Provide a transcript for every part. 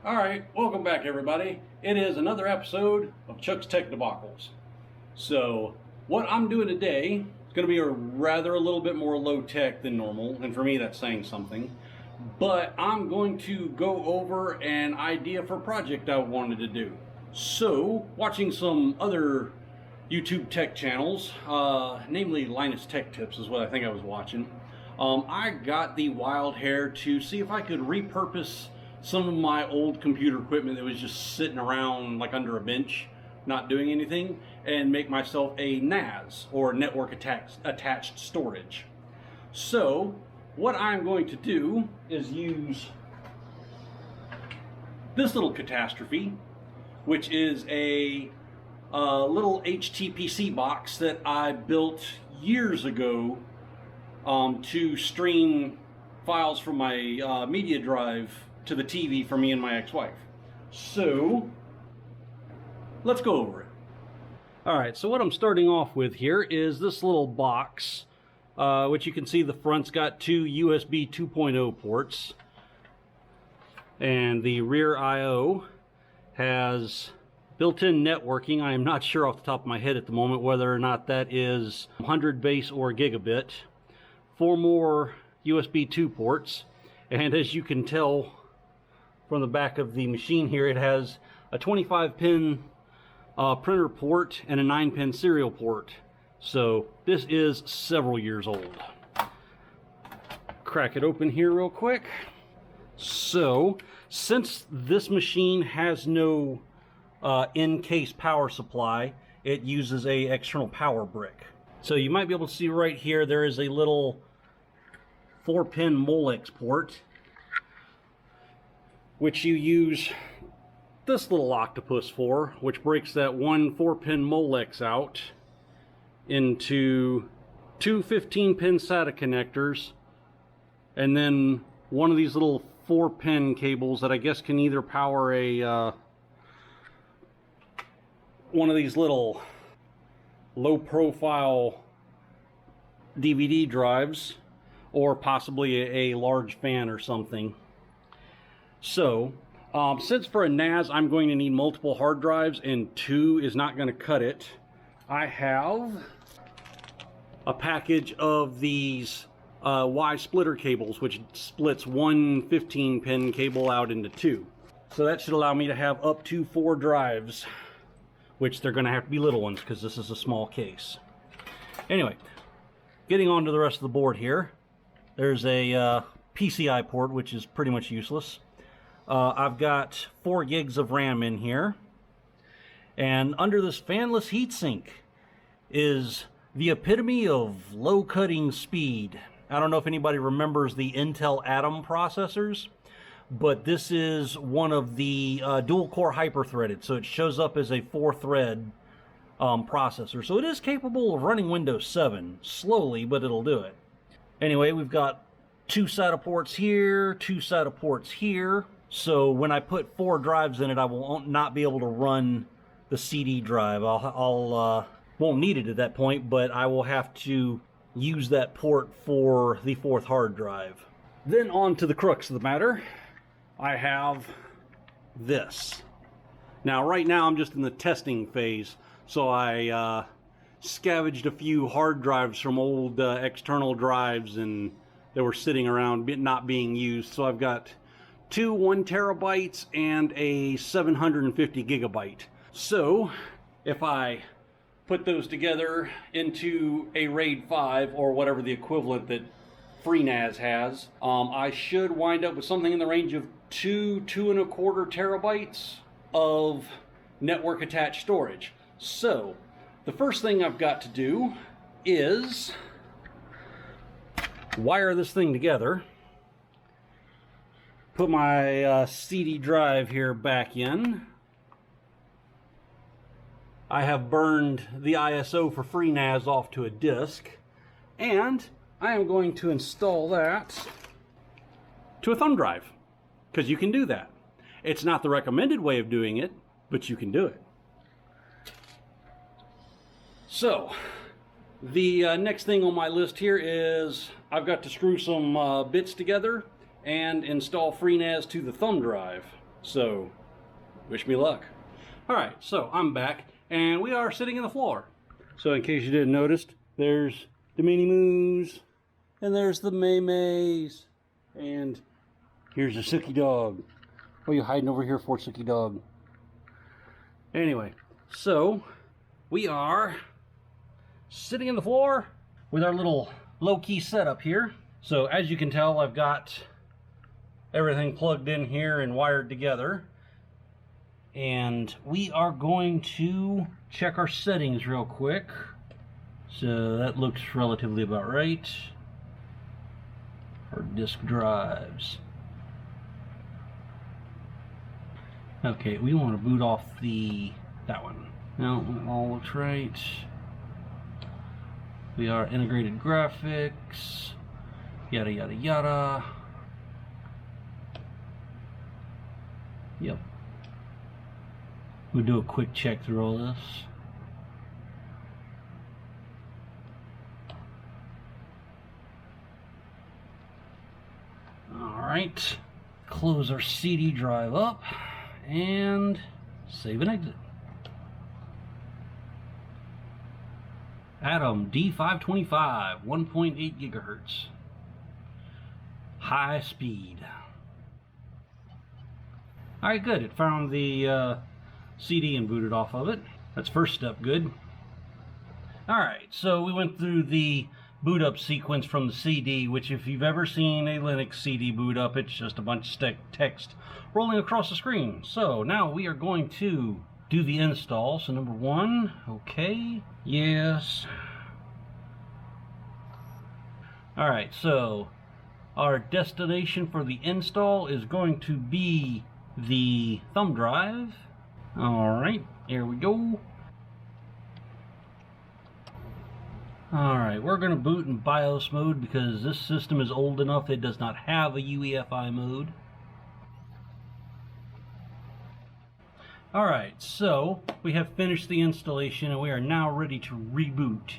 Alright, welcome back everybody. It is another episode of Chuck's Tech Debacles. So, what I'm doing today is going to be a little bit more low tech than normal, and for me that's saying something. But I'm going to go over an idea for a project I wanted to do. So, watching some other YouTube tech channels, namely Linus Tech Tips is what I think I was watching, I got the wild hair to see if I could repurpose some of my old computer equipment that was just sitting around like under a bench, not doing anything, and make myself a NAS, or network attached storage. So what I'm going to do is use this little catastrophe, which is a little HTPC box that I built years ago to stream files from my media drive to the TV for me and my ex-wife. So let's go over it. Alright, so what I'm starting off with here is this little box, which you can see the front's got two USB 2.0 ports, and the rear I/O has built-in networking. I am not sure off the top of my head at the moment whether or not that is 100 base or gigabit. 4 more USB 2 ports, and as you can tell from the back of the machine here, it has a 25-pin printer port and a 9-pin serial port. So this is several years old. Crack it open here real quick. So since this machine has no in-case power supply, it uses a external power brick. So you might be able to see right here there is a little 4-pin Molex port, which you use this little octopus for, which breaks that one 4-pin Molex out into two 15-pin SATA connectors, and then one of these little 4-pin cables that I guess can either power a one of these little low-profile DVD drives, or possibly a large fan or something. So, since for a NAS I'm going to need multiple hard drives and 2 is not going to cut it, I have a package of these Y splitter cables, which splits one 15-pin cable out into 2. So that should allow me to have up to 4 drives, which they're going to have to be little ones because this is a small case. Anyway, getting on to the rest of the board here, there's a PCI port, which is pretty much useless. I've got 4 gigs of RAM in here, and under this fanless heatsink is the epitome of low cutting speed. I don't know if anybody remembers the Intel Atom processors, but this is one of the dual core hyper-threaded, so it shows up as a 4-thread processor. So it is capable of running Windows 7 slowly, but it'll do it. Anyway, we've got 2 SATA ports here, 2 SATA ports here. So when I put 4 drives in it, I will not be able to run the CD drive. I'll won't need it at that point, but I will have to use that port for the 4th hard drive. Then on to the crux of the matter. I have this. Now right now I'm just in the testing phase, so I scavenged a few hard drives from old external drives and that were sitting around not being used. So I've got 2 1 terabytes and a 750 gigabyte. So if I put those together into a RAID 5 or whatever the equivalent that freenas has, I should wind up with something in the range of 2 2.25 terabytes of network attached storage. So the first thing I've got to do is wire this thing together, put my CD drive here back in. I have burned the ISO for freenas off to a disk, and I am going to install that to a thumb drive, because you can do that. It's not the recommended way of doing it, but you can do it. So the next thing on my list here is I've got to screw some bits together and install freenas to the thumb drive. So, wish me luck. Alright, so I'm back, and we are sitting in the floor. So in case you didn't notice, there's the Mini Moos, and there's the May Mays, and here's the Sookie dog. What are you hiding over here for, Sookie dog? Anyway, so we are sitting in the floor with our little low-key setup here. So as you can tell, I've got everything plugged in here and wired together. And we are going to check our settings real quick. So that looks relatively about right. Our disk drives. Okay, we want to boot off that one. No, it all looks right. We are integrated graphics. Yada yada yada. Yep. We'll do a quick check through all this. Alright. Close our CD drive up and save and exit. Atom D525, 1.8 gigahertz. High speed. Alright, good. It found the CD and booted off of it. That's first step good. Alright, so we went through the boot up sequence from the CD, which if you've ever seen a Linux CD boot up, it's just a bunch of text rolling across the screen. So now we are going to do the install. So number one, okay, yes. Alright, so our destination for the install is going to be the thumb drive. Alright, here we go. Alright, we're going to boot in BIOS mode because this system is old enough it does not have a UEFI mode. Alright, so we have finished the installation and we are now ready to reboot.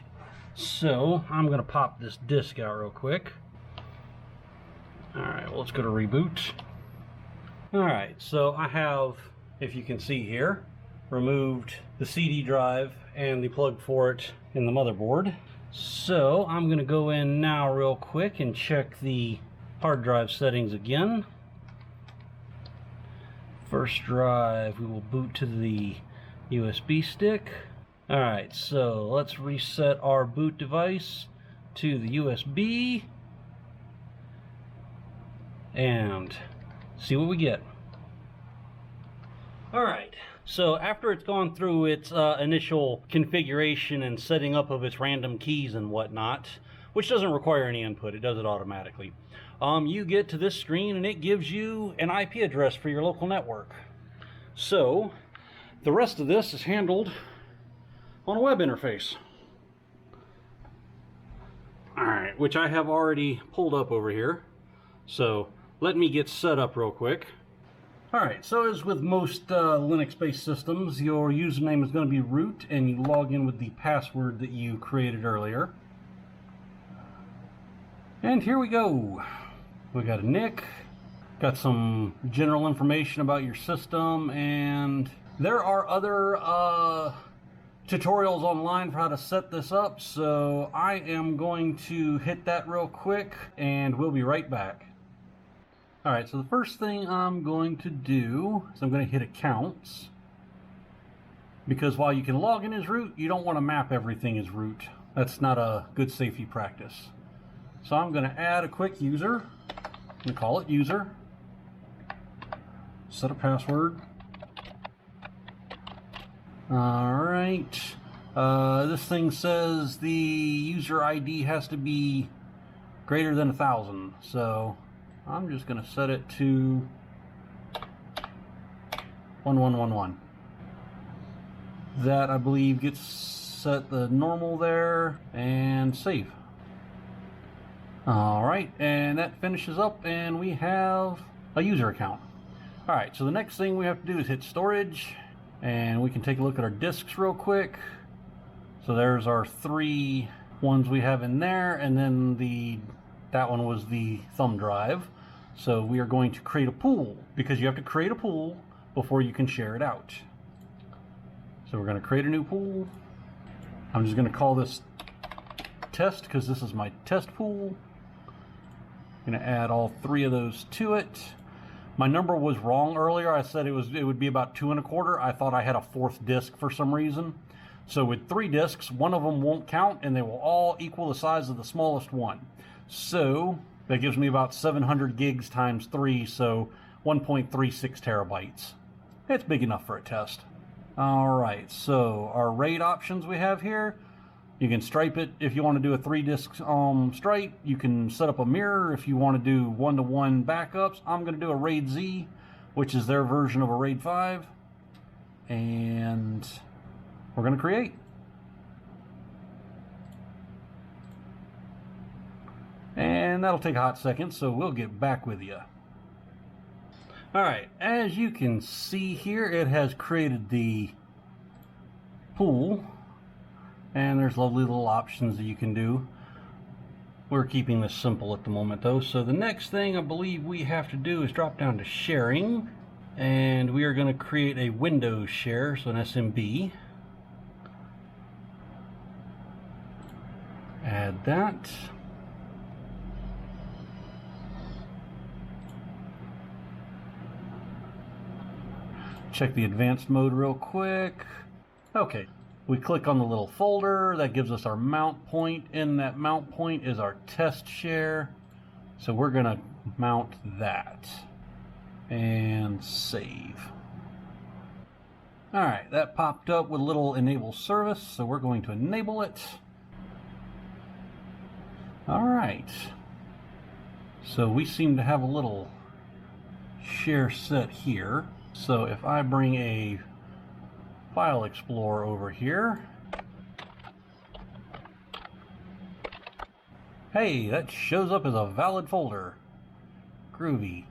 So I'm going to pop this disk out real quick. Alright, well, let's go to reboot. Alright, so I have, if you can see here, removed the CD drive and the plug for it in the motherboard. So I'm going to go in now real quick and check the hard drive settings again. First drive, we will boot to the USB stick. Alright, so let's reset our boot device to the USB and see what we get. Alright, so after it's gone through its initial configuration and setting up of its random keys and whatnot, which doesn't require any input, it does it automatically, you get to this screen and it gives you an IP address for your local network. So the rest of this is handled on a web interface. Alright, which I have already pulled up over here. So let me get set up real quick. Alright, so as with most Linux-based systems, your username is going to be root, and you log in with the password that you created earlier. And here we go. We got a NIC, got some general information about your system, and there are other tutorials online for how to set this up, so I am going to hit that real quick, and we'll be right back. Alright, so the first thing I'm going to do is I'm going to hit accounts, because while you can log in as root, you don't want to map everything as root. That's not a good safety practice. So I'm going to add a quick user. I'm going to call it user. Set a password. Alright. This thing says the user ID has to be greater than 1,000. So I'm just going to set it to 1111. That, I believe, gets set the normal there, and save. Alright, and that finishes up, and we have a user account. Alright, so the next thing we have to do is hit storage, and we can take a look at our disks real quick. So there's our 3 ones we have in there, and then that one was the thumb drive. So we are going to create a pool, because you have to create a pool before you can share it out. So we're going to create a new pool. I'm just going to call this test because this is my test pool. I'm going to add all 3 of those to it. My number was wrong earlier. I said it would be about 2 1/4. I thought I had a 4th disc for some reason. So with 3 discs, one of them won't count, and they will all equal the size of the smallest one. So that gives me about 700 gigs times 3, so 1.36 terabytes. It's big enough for a test. All right, so our RAID options we have here. You can stripe it if you want to do a 3-disc stripe. You can set up a mirror if you want to do 1-to-1 backups. I'm going to do a RAID Z, which is their version of a RAID 5. And we're going to create. And that'll take a hot second, so we'll get back with you. Alright, as you can see here, it has created the pool. And there's lovely little options that you can do. We're keeping this simple at the moment though. So the next thing I believe we have to do is drop down to sharing. And we are going to create a Windows share, so an SMB. Add that. Check the advanced mode real quick. Okay, we click on the little folder. That gives us our mount point. In that mount point is our test share. So we're going to mount that. And save. Alright, that popped up with a little enable service, so we're going to enable it. Alright. So we seem to have a little share set here. So if I bring a File Explorer over here, hey, that shows up as a valid folder. Groovy.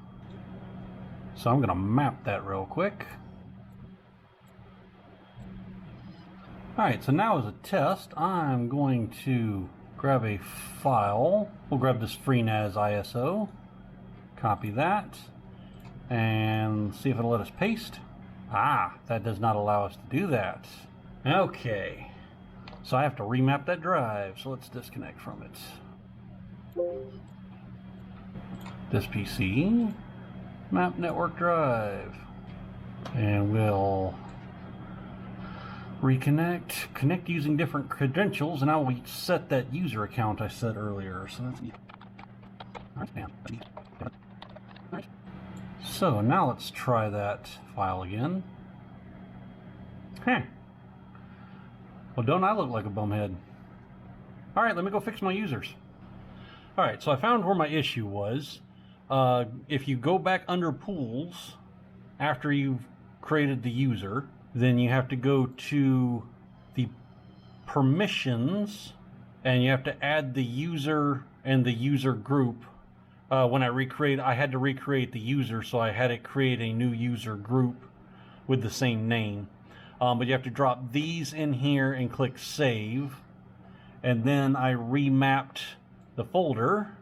So I'm going to map that real quick. Alright, so now as a test, I'm going to grab a file. We'll grab this freenas ISO, copy that, and see if it'll let us paste. Ah, that does not allow us to do that. Okay, so I have to remap that drive, so let's disconnect from it. This PC, map network drive, and we'll reconnect, connect using different credentials, and I will set that user account I set earlier. So that's So now let's try that file again. Huh. Well, don't I look like a bumhead? All right, let me go fix my users. All right, so I found where my issue was. If you go back under pools after you've created the user, then you have to go to the permissions and you have to add the user and the user group. When I had to recreate the user, so I had it create a new user group with the same name. But you have to drop these in here and click save. And then I remapped the folder.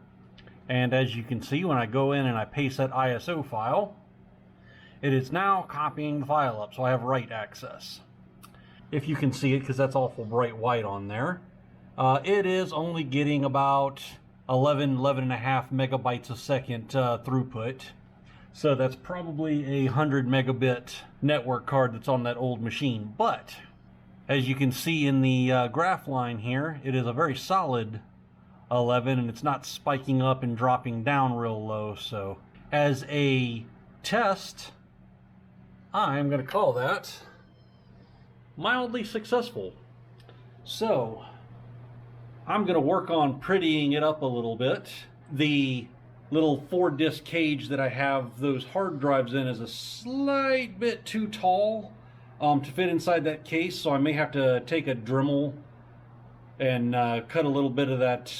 And as you can see, when I go in and I paste that ISO file, it is now copying the file up, so I have write access. If you can see it, because that's awful bright white on there, it is only getting about 11.5 megabytes a second throughput. So that's probably a 100 megabit network card that's on that old machine. But as you can see in the graph line here, it is a very solid 11, and it's not spiking up and dropping down real low. So as a test, I'm going to call that mildly successful. So I'm going to work on prettying it up a little bit. The little 4-disc cage that I have those hard drives in is a slight bit too tall to fit inside that case, so I may have to take a Dremel and cut a little bit of that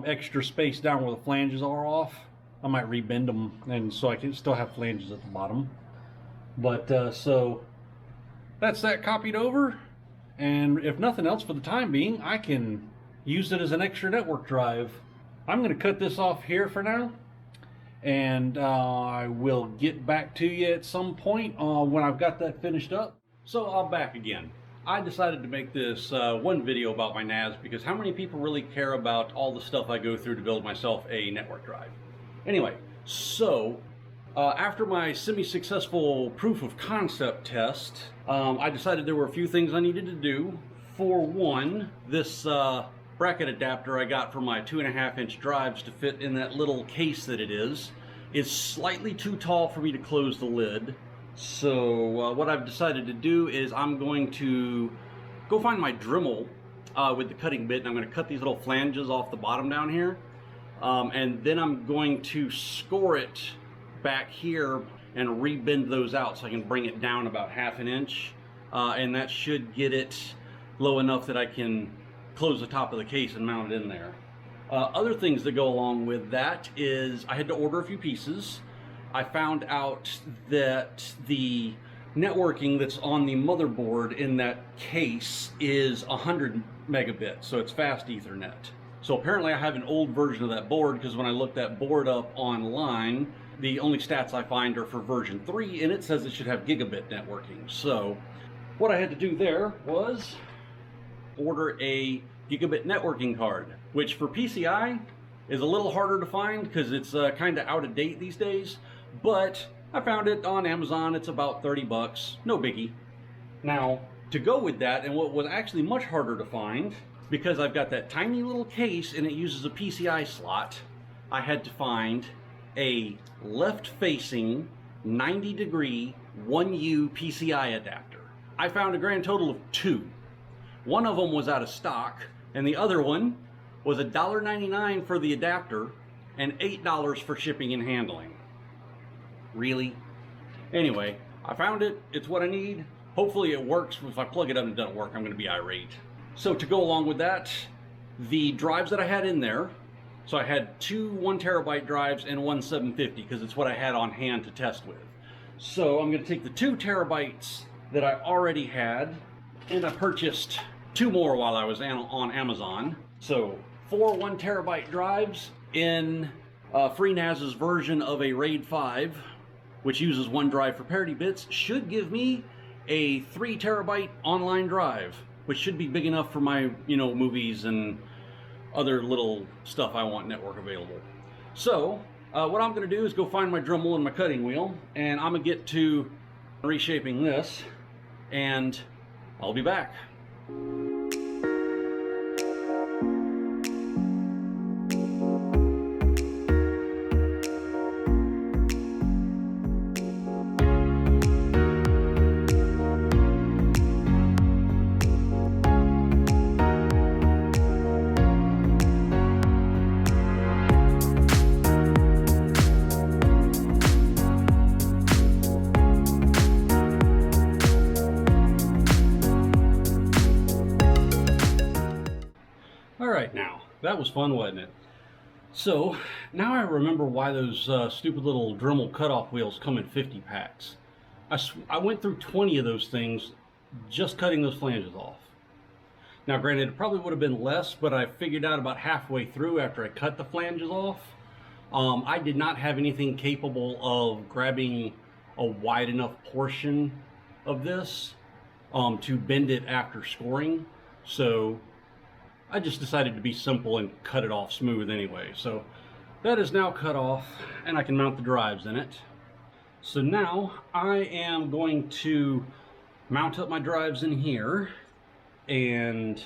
extra space down where the flanges are off. I might rebend them, and so I can still have flanges at the bottom. But so that's that copied over, and if nothing else, for the time being, I can use it as an extra network drive. I'm going to cut this off here for now, and I will get back to you at some point when I've got that finished up. So I'm back again. I decided to make this one video about my NAS because how many people really care about all the stuff I go through to build myself a network drive? Anyway, so after my semi-successful proof of concept test, I decided there were a few things I needed to do. For one, this bracket adapter I got for my 2.5-inch drives to fit in that little case that it is slightly too tall for me to close the lid. So what I've decided to do is I'm going to go find my Dremel with the cutting bit, and I'm going to cut these little flanges off the bottom down here, and then I'm going to score it back here and rebend those out so I can bring it down about 1/2 inch, and that should get it low enough that I can close the top of the case and mount it in there. Other things that go along with that is I had to order a few pieces. I found out that the networking that's on the motherboard in that case is 100 megabits, so it's fast Ethernet. So apparently I have an old version of that board, because when I looked that board up online, the only stats I find are for version 3, and it says it should have gigabit networking. So what I had to do there was order a gigabit networking card, which for PCI is a little harder to find because it's kind of out of date these days. But I found it on Amazon. It's about 30 bucks, no biggie. Now, to go with that, and what was actually much harder to find, because I've got that tiny little case and it uses a PCI slot, I had to find a left-facing 90-degree 1U PCI adapter. I found a grand total of 2. One of them was out of stock, and the other one was $1.99 for the adapter and $8 for shipping and handling. Really? Anyway, I found it. It's what I need. Hopefully it works. If I plug it up and it doesn't work, I'm going to be irate. So to go along with that, the drives that I had in there, so I had 2 1 terabyte drives and 1 750 because it's what I had on hand to test with. So I'm going to take the 2 terabytes that I already had, and I purchased 2 more while I was on Amazon. So 4 1 terabyte drives in FreeNAS's version of a RAID 5, which uses 1 drive for parity bits, should give me a 3 terabyte online drive, which should be big enough for my, movies and other little stuff I want network available. So what I'm going to do is go find my Dremel and my cutting wheel, and I'm going to get to reshaping this, and I'll be back. Now, that was fun, wasn't it? So, now I remember why those stupid little Dremel cutoff wheels come in 50 packs. I went through 20 of those things just cutting those flanges off. Now, granted, it probably would have been less, but I figured out about halfway through after I cut the flanges off, I did not have anything capable of grabbing a wide enough portion of this to bend it after scoring. So I just decided to be simple and cut it off smooth anyway. So that is now cut off, and I can mount the drives in it. So now I am going to mount up my drives in here and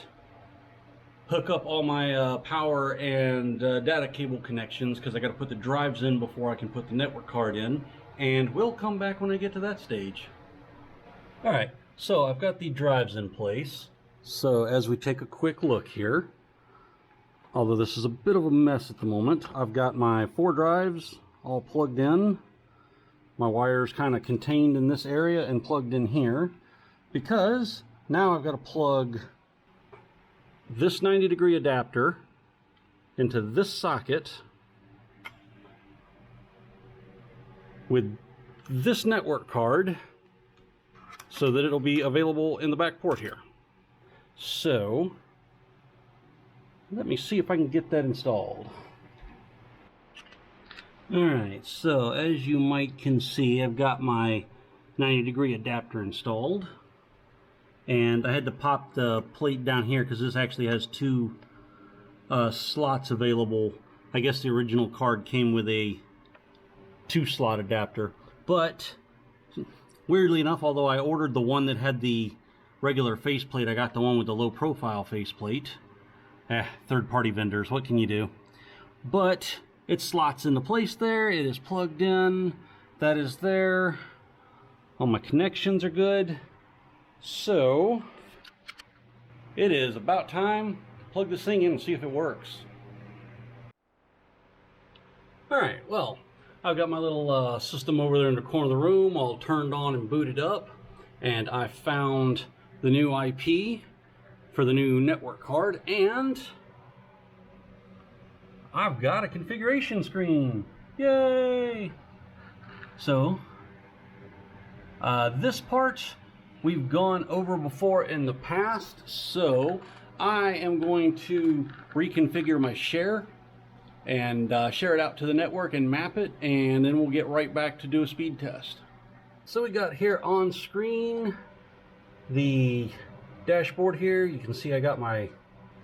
hook up all my power and data cable connections, because I got to put the drives in before I can put the network card in, and we'll come back when I get to that stage. Alright, so I've got the drives in place. So as we take a quick look here, although this is a bit of a mess at the moment, I've got my 4 drives all plugged in. My wires kind of contained in this area and plugged in here, because now I've got to plug this 90-degree adapter into this socket with this network card so that it'll be available in the back port here. So let me see if I can get that installed. Alright, so as you might can see, I've got my 90-degree adapter installed. And I had to pop the plate down here because this actually has two slots available. I guess the original card came with a 2-slot adapter. But weirdly enough, although I ordered the one that had the regular faceplate, I got the one with the low profile faceplate. Third-party vendors, what can you do? But it slots into place there. It is plugged in. That is there. All my connections are good. So it is about time to plug this thing in and see if it works. Alright, well, I've got my little system over there in the corner of the room all turned on and booted up, and I found the new IP for the new network card, and I've got a configuration screen. Yay! So this part we've gone over before in the past, so I am going to reconfigure my share and share it out to the network and map it, and then we'll get right back to do a speed test. So we got here on screen the dashboard here. You can see I got my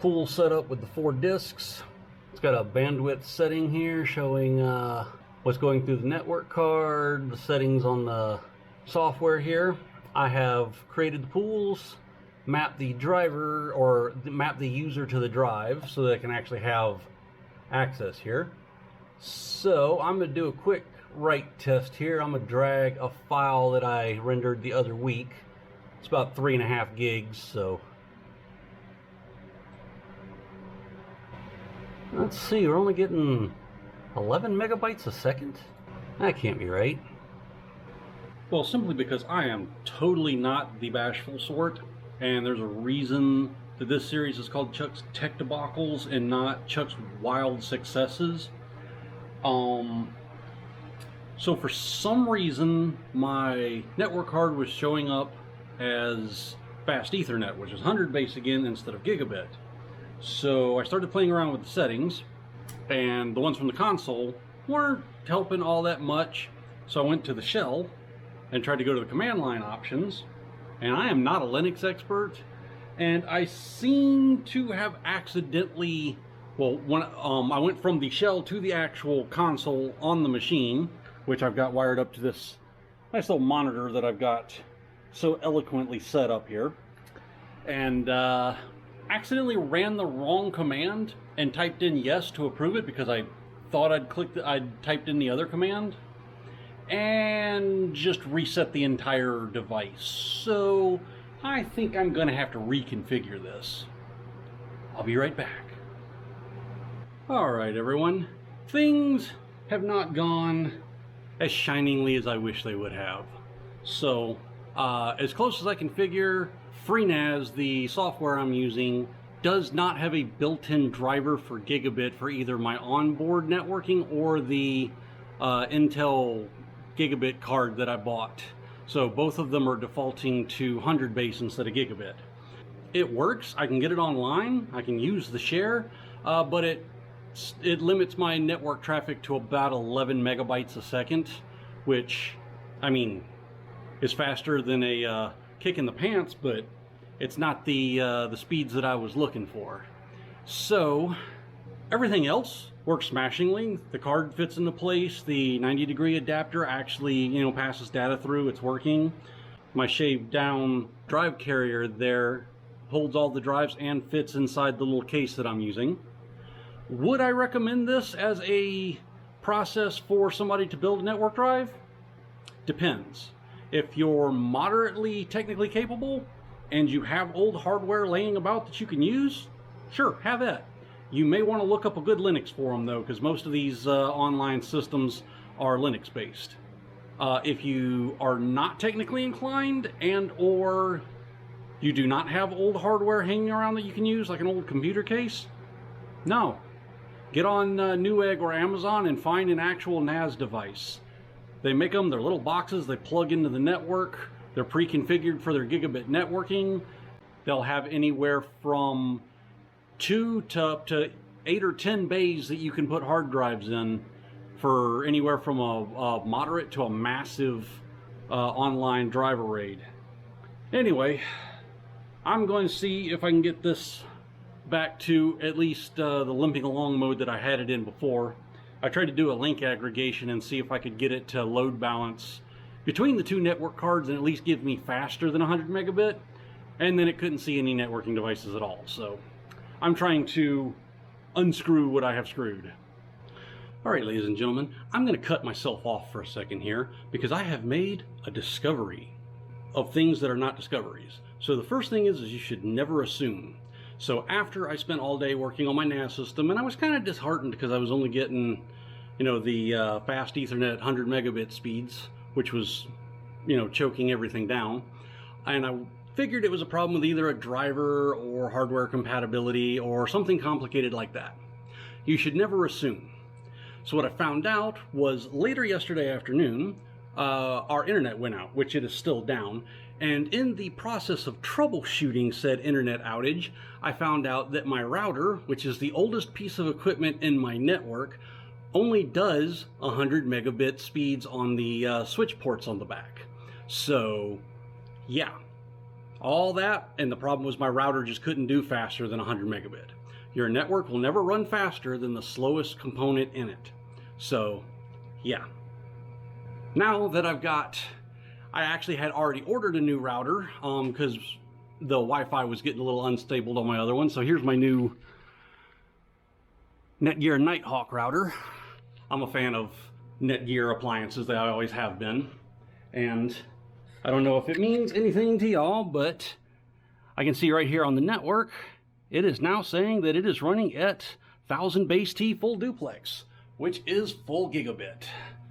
pool set up with the 4 discs. It's got a bandwidth setting here showing what's going through the network card, the settings on the software here. I have created the pools, mapped the driver or mapped the user to the drive so they can actually have access here. So I'm going to do a quick write test here. I'm going to drag a file that I rendered the other week. It's about 3.5 gigs, so let's see, we're only getting 11 megabytes a second? That can't be right. Well, simply because I am totally not the bashful sort, and there's a reason that this series is called Chuck's Tech Debacles and not Chuck's Wild Successes. So for some reason, my network card was showing up as fast Ethernet, which is 100 base again instead of gigabit. So I started playing around with the settings, and the ones from the console weren't helping all that much. So I went to the shell and tried to go to the command line options, and I am not a Linux expert, and I seem to have accidentally, well, when I went from the shell to the actual console on the machine, which I've got wired up to this nice little monitor that I've got so eloquently set up here, and accidentally ran the wrong command and typed in yes to approve it because I thought I'd typed in the other command, and just reset the entire device. So I think I'm going to have to reconfigure this. I'll be right back. Alright everyone, things have not gone as shiningly as I wish they would have. So as close as I can figure, freenas, the software I'm using, does not have a built-in driver for gigabit for either my onboard networking or the Intel gigabit card that I bought. So both of them are defaulting to 100 base instead of gigabit. It works, I can get it online, I can use the share, but it limits my network traffic to about 11 megabytes a second, which, I mean, is faster than a kick in the pants, but it's not the speeds that I was looking for. So everything else works smashingly. The card fits into place. The 90-degree adapter actually, passes data through. It's working. My shaved down drive carrier there holds all the drives and fits inside the little case that I'm using. Would I recommend this as a process for somebody to build a network drive? Depends. If you're moderately technically capable and you have old hardware laying about that you can use, sure, have that. You may want to look up a good Linux forum though, because most of these online systems are Linux based. If you are not technically inclined and or you do not have old hardware hanging around that you can use, like an old computer case, no. Get on Newegg or Amazon and find an actual NAS device. They make them, they're little boxes, they plug into the network, they're pre-configured for their gigabit networking. They'll have anywhere from 2 to up to 8 or 10 bays that you can put hard drives in. for anywhere from a moderate to a massive online driver raid. Anyway, I'm going to see if I can get this back to at least the limping along mode that I had it in before. I tried to do a link aggregation and see if I could get it to load balance between the two network cards and at least give me faster than 100 megabit, and then it couldn't see any networking devices at all. So I'm trying to unscrew what I have screwed. All right, ladies and gentlemen, I'm going to cut myself off for a second here because I have made a discovery of things that are not discoveries. So the first thing is you should never assume. So after I spent all day working on my NAS system, and I was kind of disheartened because I was only getting, the fast Ethernet 100 megabit speeds, which was, choking everything down. And I figured it was a problem with either a driver or hardware compatibility or something complicated like that. You should never assume. So what I found out was later yesterday afternoon, our internet went out, which it is still down. And in the process of troubleshooting said internet outage, I found out that my router, which is the oldest piece of equipment in my network, only does 100 megabit speeds on the switch ports on the back. So, yeah, all that, and the problem was my router just couldn't do faster than 100 megabit. Your network will never run faster than the slowest component in it. So, yeah. Now that I actually had already ordered a new router because the Wi-Fi was getting a little unstable on my other one. So here's my new Netgear Nighthawk router. I'm a fan of Netgear appliances, they always have been. And I don't know if it means anything to y'all, but I can see right here on the network, it is now saying that it is running at 1000 base T full duplex, which is full gigabit.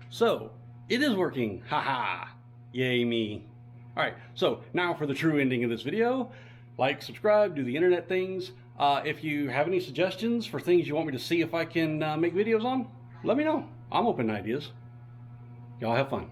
So it is working, haha, yay me. All right, so now for the true ending of this video. Like, subscribe, do the internet things. If you have any suggestions for things you want me to see if I can make videos on, let me know. I'm open to ideas. Y'all have fun.